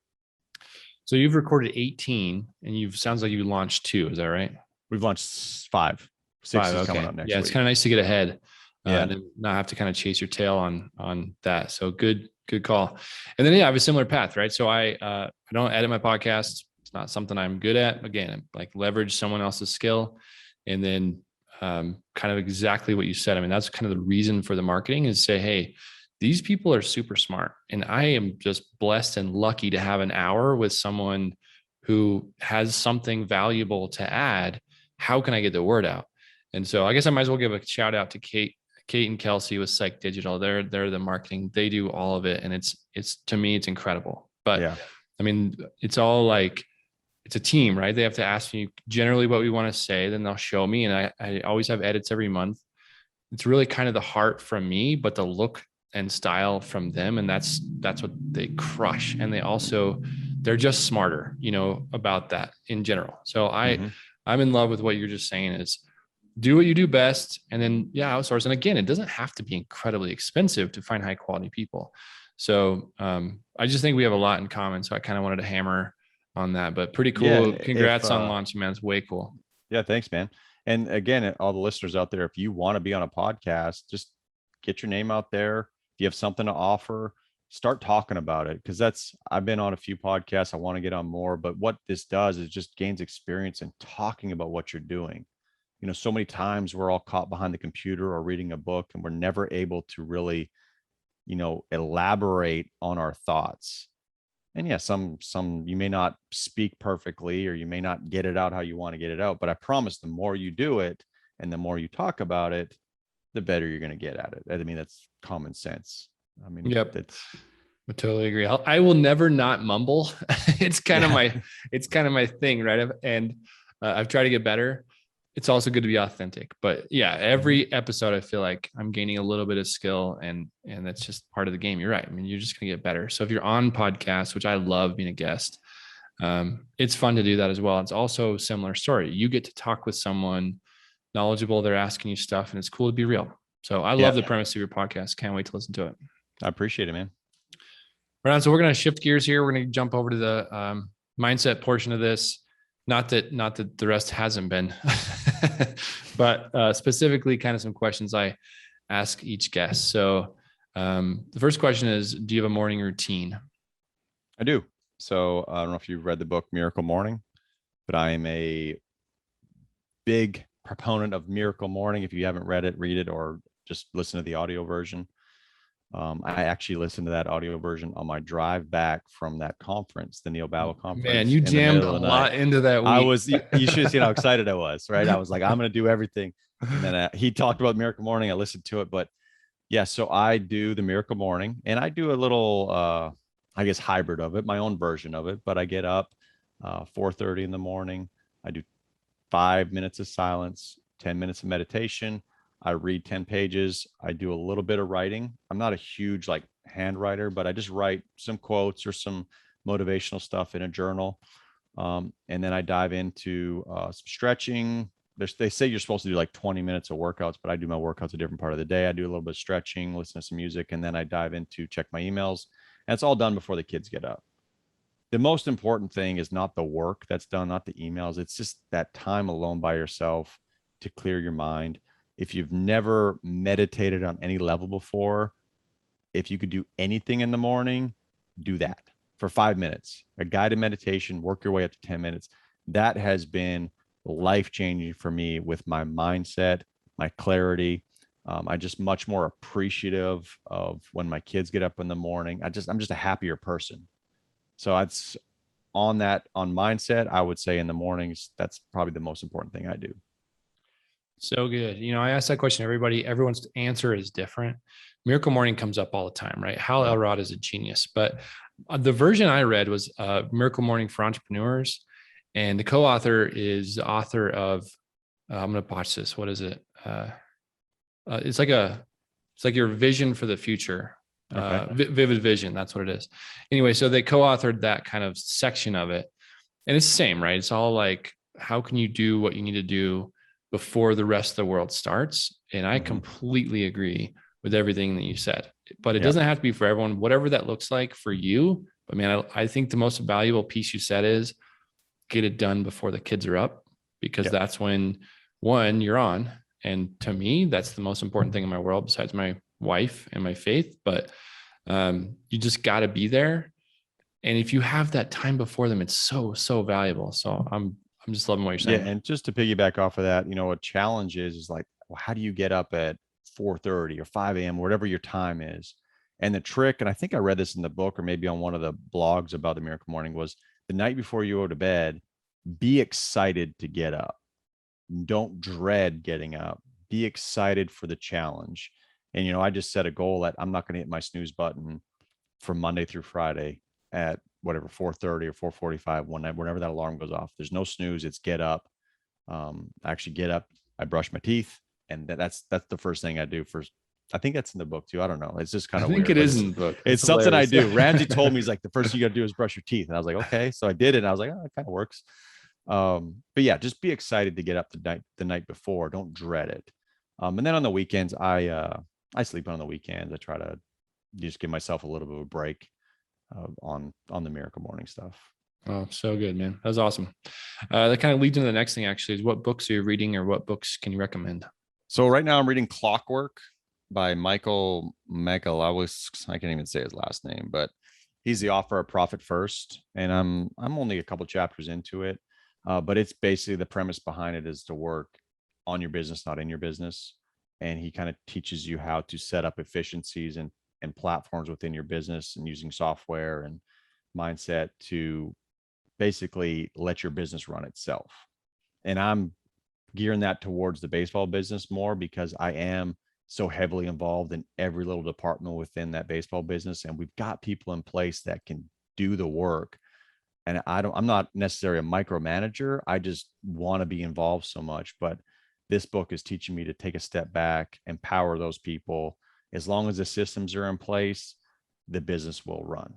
So you've recorded 18 and sounds like you launched 2. Is that right?
We've launched 5. 6 is coming up next week.
It's kind of nice to get ahead
and
not have to kind of chase your tail on that. So good call. And then, I have a similar path, right? So I don't edit my podcast. It's not something I'm good at. Again, I'm like leverage someone else's skill. And then kind of exactly what you said. I mean, that's kind of the reason for the marketing is say, hey, these people are super smart. And I am just blessed and lucky to have an hour with someone who has something valuable to add. How can I get the word out? And so I guess I might as well give a shout out to Kate and Kelsey with Psych Digital. They're the marketing. They do all of it. And it's to me, it's incredible. But yeah. I mean, it's all like, it's a team, right? They have to ask me generally what we want to say, then they'll show me. And I always have edits every month. It's really kind of the heart from me, but the look and style from them. And that's what they crush. And they're just smarter, about that in general. So I'm in love with what you're just saying is do what you do best. And then, outsource. And again, it doesn't have to be incredibly expensive to find high quality people. So I just think we have a lot in common. So I kind of wanted to hammer on that, but pretty cool. Yeah, congrats on launching, man. It's way cool.
Yeah. Thanks, man. And again, all the listeners out there, if you want to be on a podcast, just get your name out there. If you have something to offer, start talking about it. Cause I've been on a few podcasts. I want to get on more, but what this does is just gains experience in talking about what you're doing. so many times we're all caught behind the computer or reading a book, and we're never able to really, elaborate on our thoughts. And yeah, some you may not speak perfectly, or you may not get it out how you want to get it out, but I promise the more you do it and the more you talk about it, the better you're going to get at it. I mean, that's common sense. I mean,
yep. I totally agree. I will never not mumble. It's kind of my thing. Right. And I've tried to get better. It's also good to be authentic, but yeah, every episode, I feel like I'm gaining a little bit of skill, and that's just part of the game. You're right. I mean, you're just going to get better. So if you're on podcasts, which I love being a guest, it's fun to do that as well. It's also a similar story. You get to talk with someone knowledgeable. They're asking you stuff, and it's cool to be real. So I love the premise of your podcast. Can't wait to listen to it.
I appreciate it, man.
Right on. So we're going to shift gears here. We're going to jump over to the mindset portion of this. Not that the rest hasn't been, but specifically kind of some questions I ask each guest. So the first question is, do you have a morning routine?
I do. So I don't know if you've read the book Miracle Morning, but I am a big proponent of Miracle Morning. If you haven't read it, read it, or just listen to the audio version. I actually listened to that audio version on my drive back from that conference, the Neil Babel conference.
Man, you jammed a lot into that week.
You should have seen how excited I was, right? I was like, I'm going to do everything. And then he talked about Miracle Morning. I listened to it, but yeah, so I do the Miracle Morning, and I do a little, I guess, hybrid of it, my own version of it, but I get up 4:30 in the morning. I do 5 minutes of silence, 10 minutes of meditation. I read 10 pages. I do a little bit of writing. I'm not a huge hand writer, but I just write some quotes or some motivational stuff in a journal. And then I dive into some stretching. They say you're supposed to do 20 minutes of workouts, but I do my workouts a different part of the day. I do a little bit of stretching, listen to some music, and then I dive into check my emails. And it's all done before the kids get up. The most important thing is not the work that's done, not the emails. It's just that time alone by yourself to clear your mind. If you've never meditated on any level before, if you could do anything in the morning, do that for 5 minutes, a guided meditation, work your way up to 10 minutes. That has been life-changing for me with my mindset, my clarity. I'm just much more appreciative of when my kids get up in the morning. I'm just a happier person. So it's on mindset, I would say in the mornings, that's probably the most important thing I do.
So good. I asked that question to everybody. Everyone's answer is different. Miracle Morning comes up all the time, right? Hal Elrod is a genius, but the version I read was Miracle Morning for Entrepreneurs. And the co-author is the author of, I'm going to botch this. What is it? It's like your vision for the future. Okay. Vivid vision. That's what it is. Anyway, so they co-authored that kind of section of it. And it's the same, right? It's all like, how can you do what you need to do before the rest of the world starts? And I completely agree with everything that you said, but it doesn't have to be for everyone, whatever that looks like for you. But man, I think the most valuable piece you said is get it done before the kids are up, because that's when you're on. And to me, that's the most important thing in my world besides my wife and my faith. But you just got to be there. And if you have that time before them, it's so valuable. So I'm just loving what you're saying.
Yeah. And just to piggyback off of that, a challenge is well, how do you get up at 4:30 or 5 a.m., whatever your time is? And the trick, and I think I read this in the book or maybe on one of the blogs about the Miracle Morning, was the night before you go to bed, be excited to get up. Don't dread getting up. Be excited for the challenge. And, I just set a goal that I'm not going to hit my snooze button from Monday through Friday at whatever, 4:30 or 4:45 one night, whenever that alarm goes off. There's no snooze. It's get up. I actually get up. I brush my teeth. And that's the first thing I do first. I think that's in the book too. I don't know. It's just kind of weird.
I think it is in the book.
It's something I do. Ramsey told me, he's like, the first thing you got to do is brush your teeth. And I was like, okay. So I did it. And I was like, oh, it kind of works. But yeah, just be excited to get up the night before. Don't dread it. And then on the weekends, I sleep on the weekends. I try to just give myself a little bit of a break on the Miracle Morning stuff.
Oh, so good, man. That was awesome. That kind of leads into the next thing, actually, is what books are you reading, or what books can you recommend?
So right now I'm reading Clockwork by Michael Magierowski. I can't even say his last name, but he's the author of Profit First. And I'm only a couple chapters into it. But it's basically, the premise behind it is to work on your business, not in your business. And he kind of teaches you how to set up efficiencies and platforms within your business and using software and mindset to basically let your business run itself. And I'm gearing that towards the baseball business more because I am so heavily involved in every little department within that baseball business. And we've got people in place that can do the work. And I'm not necessarily a micromanager. I just want to be involved so much. But this book is teaching me to take a step back, empower those people. As long as the systems are in place, the business will run.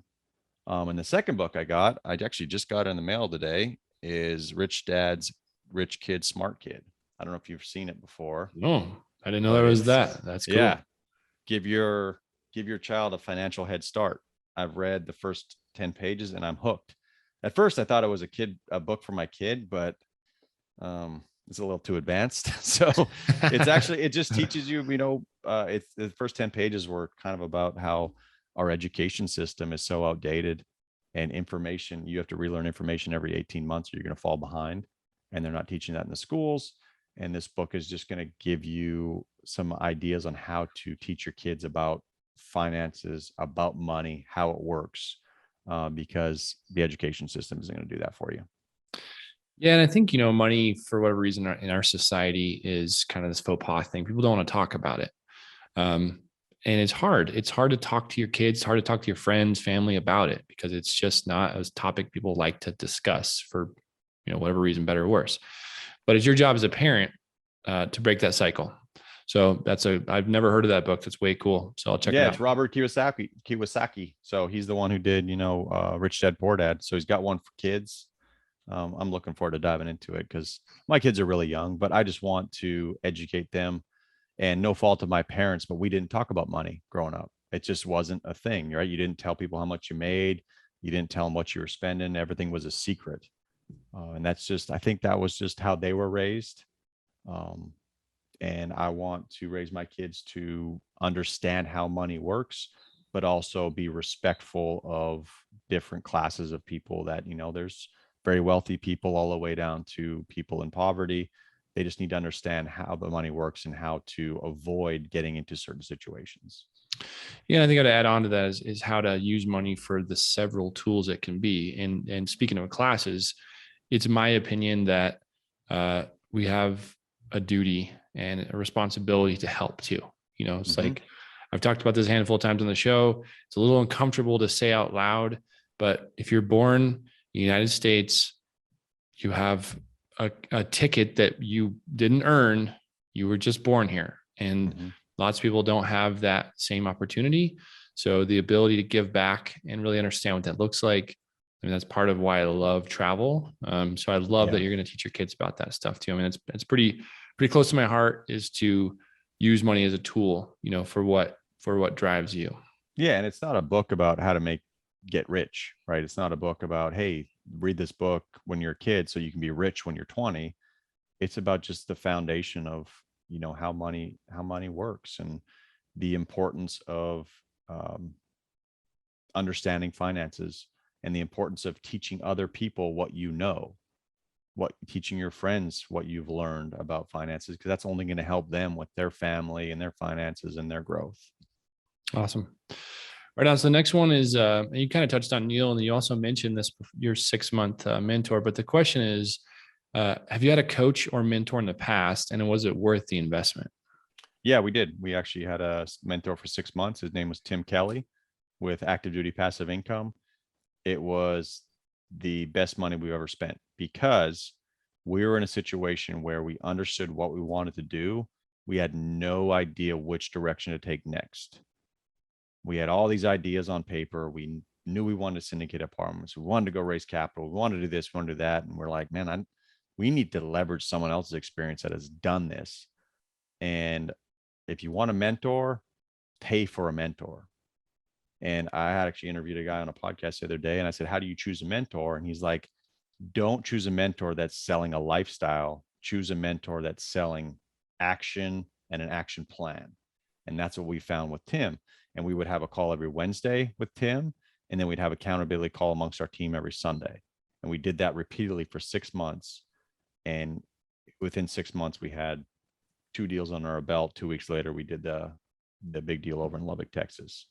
And the second book I actually just got in the mail today, is Rich Dad's Rich Kid, Smart Kid. I don't know if you've seen it before.
No, I didn't know there was that. That's cool.
Yeah. Give your child a financial head start. I've read the first 10 pages and I'm hooked. At first I thought it was a book for my kid, but it's a little too advanced. So it's actually, it just teaches you, it's the first 10 pages were kind of about how our education system is so outdated, and you have to relearn information every 18 months or you're going to fall behind, and they're not teaching that in the schools. And this book is just going to give you some ideas on how to teach your kids about finances, about money, how it works, because the education system isn't going to do that for you.
Yeah. And I think, money, for whatever reason in our society, is kind of this faux pas thing. People don't want to talk about it. And it's hard. It's hard to talk to your kids, hard to talk to your friends, family about it, because it's just not a topic people like to discuss for, whatever reason, better or worse. But it's your job as a parent to break that cycle. So I've never heard of that book. That's way cool. So I'll check it out.
Yeah, it's Robert Kiyosaki. So he's the one who did, Rich Dad, Poor Dad. So he's got one for kids. I'm looking forward to diving into it because my kids are really young, but I just want to educate them. And no fault of my parents, but we didn't talk about money growing up. It just wasn't a thing, right? You didn't tell people how much you made. You didn't tell them what you were spending. Everything was a secret. And I think that was just how they were raised. And I want to raise my kids to understand how money works, but also be respectful of different classes of people that, there's very wealthy people all the way down to people in poverty. They just need to understand how the money works and how to avoid getting into certain situations.
Yeah, I think I'd add on to that is how to use money for the several tools it can be. And speaking of classes, it's my opinion that we have a duty and a responsibility to help too. It's like, I've talked about this a handful of times on the show. It's a little uncomfortable to say out loud, but if you're born in the United States, you have a ticket that you didn't earn. You were just born here. And lots of people don't have that same opportunity. So the ability to give back and really understand what that looks like, that's part of why I love travel. So I love that you're going to teach your kids about that stuff too. It's pretty close to my heart, is to use money as a tool, for what drives you.
Yeah. And it's not a book about how to get rich, right? It's not a book about, hey, read this book when you're a kid so you can be rich when you're 20. It's about just the foundation of, how money works, and the importance of understanding finances, and the importance of teaching other people what teaching your friends what you've learned about finances, because that's only going to help them with their family and their finances and their growth.
Awesome. Right on. So the next one is, you kind of touched on Neil, and you also mentioned this, your 6-month mentor. But the question is, have you had a coach or mentor in the past, and was it worth the investment?
Yeah, we did. We actually had a mentor for 6 months. His name was Tim Kelly with Active Duty Passive Income. It was the best money we've ever spent, because we were in a situation where we understood what we wanted to do. We had no idea which direction to take next. We had all these ideas on paper. We knew we wanted to syndicate apartments. We wanted to go raise capital. We wanted to do this, we wanted to do that. And we're like, man, we need to leverage someone else's experience that has done this. And if you want a mentor, pay for a mentor. And I had actually interviewed a guy on a podcast the other day, and I said, how do you choose a mentor? And he's like, don't choose a mentor that's selling a lifestyle. Choose a mentor that's selling action and an action plan. And that's what we found with Tim. And we would have a call every Wednesday with Tim, and then we'd have accountability call amongst our team every Sunday. And we did that repeatedly for 6 months. And within 6 months, we had 2 deals under our belt. 2 weeks later, we did the big deal over in Lubbock, Texas.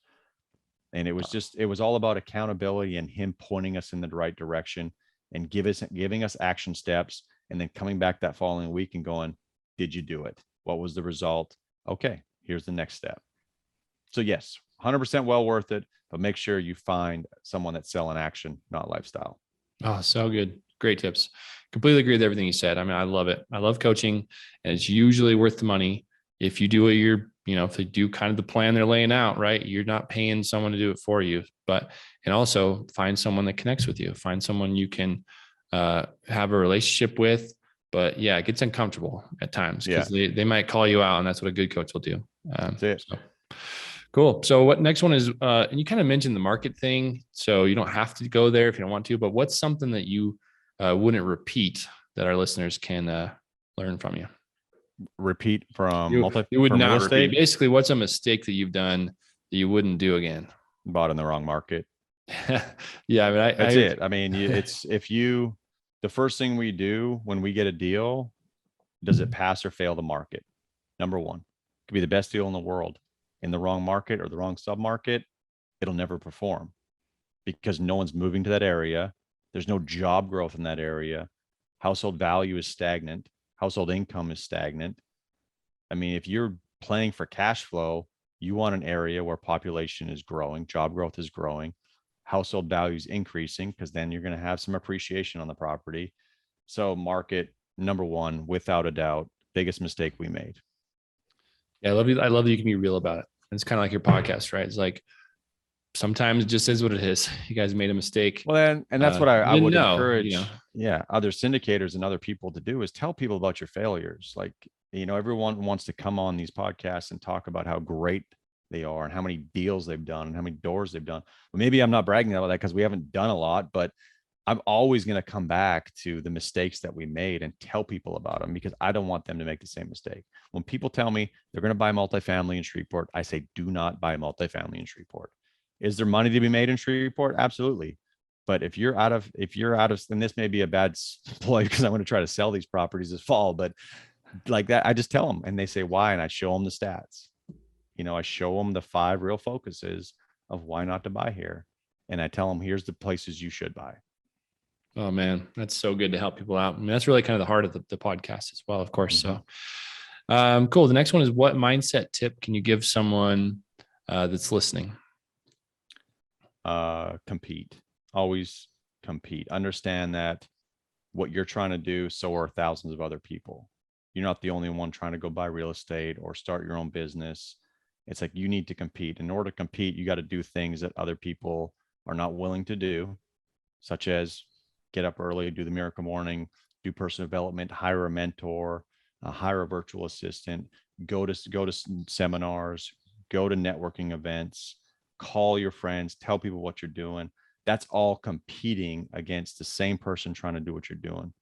And it was all about accountability and him pointing us in the right direction and giving us action steps, and then coming back that following week and going, did you do it? What was the result? Okay, here's the next step. So yes, 100% well worth it, but make sure you find someone that's selling action, not lifestyle.
Oh, so good. Great tips. Completely agree with everything you said. I mean, I love it. I love coaching, and it's usually worth the money. If you do what if they do kind of the plan they're laying out, right? You're not paying someone to do it for you, and also find someone that connects with you, find someone you can have a relationship with. But yeah, it gets uncomfortable at times because they might call you out, and that's what a good coach will do.
That's it.
So. Cool. So what next one is, and you kind of mentioned the market thing, so you don't have to go there if you don't want to, but what's something that you wouldn't repeat that our listeners can learn from you?
Repeat from
You would
from
not
real estate?
repeat. Basically, what's a mistake that you've done that you wouldn't do again?
Bought in the wrong market.
Yeah. I mean,
That's it. I mean, the first thing we do when we get a deal, does it pass or fail the market? Number one, it could be the best deal in the world. In the wrong market or the wrong submarket, it'll never perform because no one's moving to that area. There's no job growth in that area. Household value is stagnant. Household income is stagnant. I mean, if you're playing for cash flow, you want an area where population is growing, job growth is growing, household value is increasing, because then you're going to have some appreciation on the property. So market, number one, without a doubt, biggest mistake we made.
Yeah, I love you. I love that you can be real about it. It's kind of like your podcast, right? It's like sometimes it just is what it is. You guys made a mistake.
Well, and that's what I would encourage,
you know.
Other syndicators and other people to do is tell people about your failures. Like, everyone wants to come on these podcasts and talk about how great they are and how many deals they've done and how many doors they've done. Well, maybe I'm not bragging about that because we haven't done a lot, but I'm always going to come back to the mistakes that we made and tell people about them because I don't want them to make the same mistake. When people tell me they're going to buy multifamily in Shreveport, I say, do not buy multifamily in Shreveport. Is there money to be made in Shreveport? Absolutely. But if you're out of, and this may be a bad ploy because I'm going to try to sell these properties this fall, but like that, I just tell them and they say, why? And I show them the stats. I show them the 5 real focuses of why not to buy here. And I tell them, here's the places you should buy.
Oh man, that's so good to help people out. I mean, that's really kind of the heart of the podcast as well, of course.
Mm-hmm.
So, cool. The next one is, what mindset tip can you give someone that's listening?
Compete. Always compete. Understand that what you're trying to do, so are thousands of other people. You're not the only one trying to go buy real estate or start your own business. It's like you need to compete. In order to compete, you got to do things that other people are not willing to do, such as get up early, do the miracle morning, do personal development, hire a mentor, hire a virtual assistant, go to seminars, go to networking events, call your friends, tell people what you're doing. That's all competing against the same person trying to do what you're doing.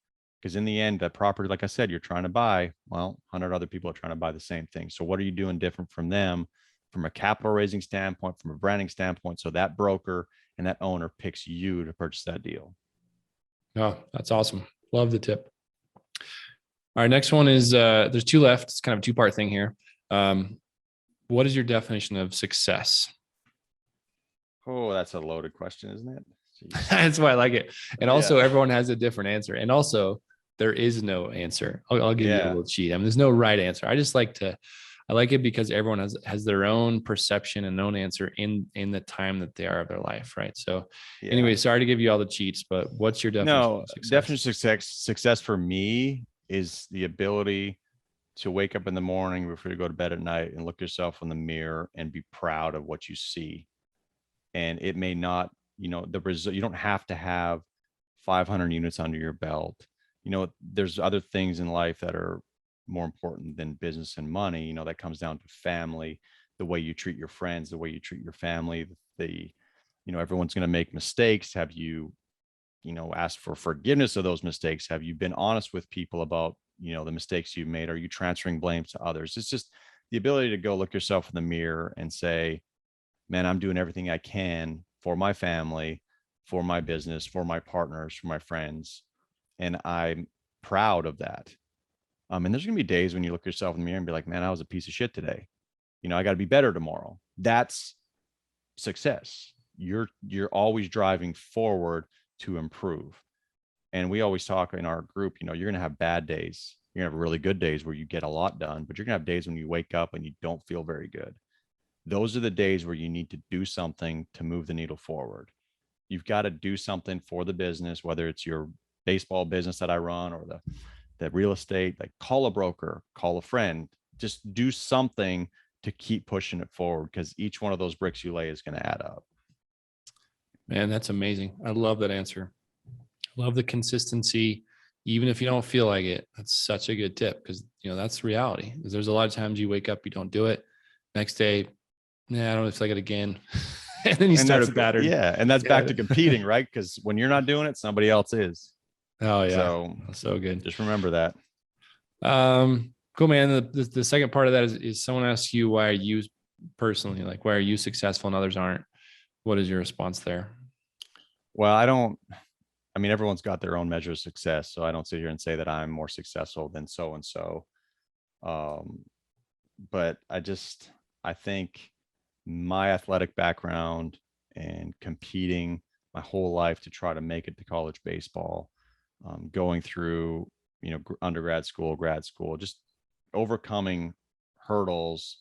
Because in the end, that property, like I said, you're trying to buy, 100 other people are trying to buy the same thing. So what are you doing different from them from a capital raising standpoint, from a branding standpoint? So that broker and that owner picks you to purchase that deal.
Oh, that's awesome. Love the tip. All right. Next one is, there's 2 left. It's kind of a 2-part thing here. What is your definition of success?
Oh, that's a loaded question, isn't it?
That's why I like it. And also everyone has a different answer. And also there is no answer. I'll give you a little cheat. I mean, there's no right answer. I just I like it because everyone has their own perception and own answer in the time that they are of their life. Right. So anyway, sorry to give you all the cheats, but what's your definition of success?
Definition of success for me is the ability to wake up in the morning before you go to bed at night and look yourself in the mirror and be proud of what you see. And it may not, the result, you don't have to have 500 units under your belt. There's other things in life that are more important than business and money. That comes down to family, the way you treat your friends, the way you treat your family, everyone's going to make mistakes. Have you, asked for forgiveness of those mistakes? Have you been honest with people about, the mistakes you've made? Are you transferring blame to others? It's just the ability to go look yourself in the mirror and say, man, I'm doing everything I can for my family, for my business, for my partners, for my friends. And I'm proud of that. And there's going to be days when you look yourself in the mirror and be like, man, I was a piece of shit today. I got to be better tomorrow. That's success. You're always driving forward to improve. And we always talk in our group, you're going to have bad days. You're going to have really good days where you get a lot done, but you're going to have days when you wake up and you don't feel very good. Those are the days where you need to do something to move the needle forward. You've got to do something for the business, whether it's your baseball business that I run or the real estate, like call a broker, call a friend, just do something to keep pushing it forward, because each one of those bricks you lay is going to add up.
Man, that's amazing. I love that answer. Love the consistency, even if you don't feel like it. That's such a good tip, because that's reality. There's a lot of times you wake up, you don't do it. Next day, I don't feel like it again. And then you start a pattern.
Yeah. And that's back to competing, right? Because when you're not doing it, somebody else is.
Oh yeah. So good.
Just remember that.
Cool, man. The second part of that is someone asks you, why are you personally, like, why are you successful and others aren't? What is your response there?
Well, everyone's got their own measure of success. So I don't sit here and say that I'm more successful than so-and-so. But I think my athletic background and competing my whole life to try to make it to college baseball, going through, undergrad school, grad school, just overcoming hurdles,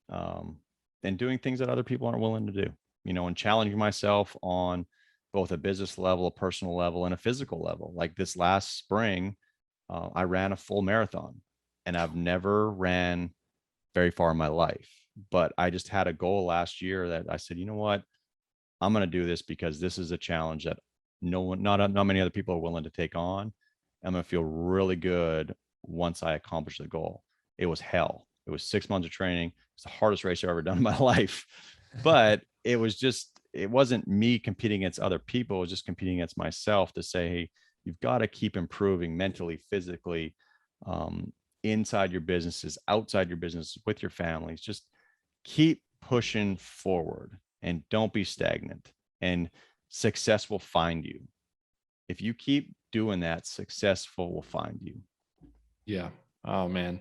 and doing things that other people aren't willing to do, and challenging myself on both a business level, a personal level, and a physical level. Like this last spring, I ran a full marathon, and I've never ran very far in my life, but I just had a goal last year that I said, you know what, I'm going to do this because this is a challenge that not many other people are willing to take on. I'm going to feel really good once I accomplish the goal. It was hell. It was 6 months of training. It's the hardest race I've ever done in my life, but it wasn't me competing against other people. It was just competing against myself to say, hey, you've got to keep improving mentally, physically, inside your businesses, outside your business, with your families. Just keep pushing forward and don't be stagnant, and success will find you. If you keep doing that, success will find you.
Yeah. Oh man,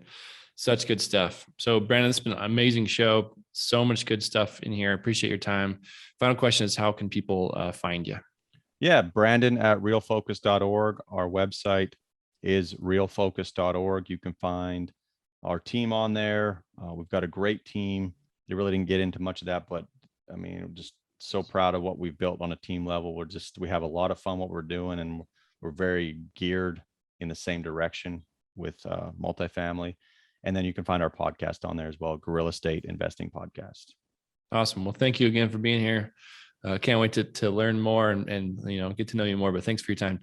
such good stuff. So Brandon, it's been an amazing show. So much good stuff in here. I appreciate your time. Final question is, how can people find you?
Yeah. Brandon at realfocus.org. Our website is realfocus.org. You can find our team on there. We've got a great team. They really didn't get into much of that, but I'm just so proud of what we've built on a team level. We have a lot of fun what we're doing, and we're very geared in the same direction with multifamily. And then you can find our podcast on there as well, Real Estate Investing Podcast.
Awesome. Well, thank you again for being here. Can't wait to learn more and get to know you more, but thanks for your time.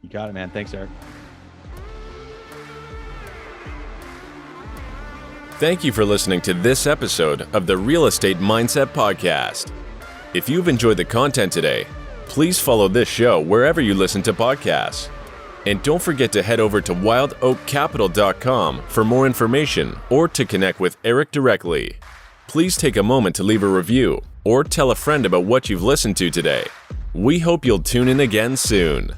You got it, man. Thanks, Eric.
Thank you for listening to this episode of the Real Estate Mindset Podcast. If you've enjoyed the content today, please follow this show wherever you listen to podcasts. And don't forget to head over to wildoakcapital.com for more information or to connect with Eric directly. Please take a moment to leave a review or tell a friend about what you've listened to today. We hope you'll tune in again soon.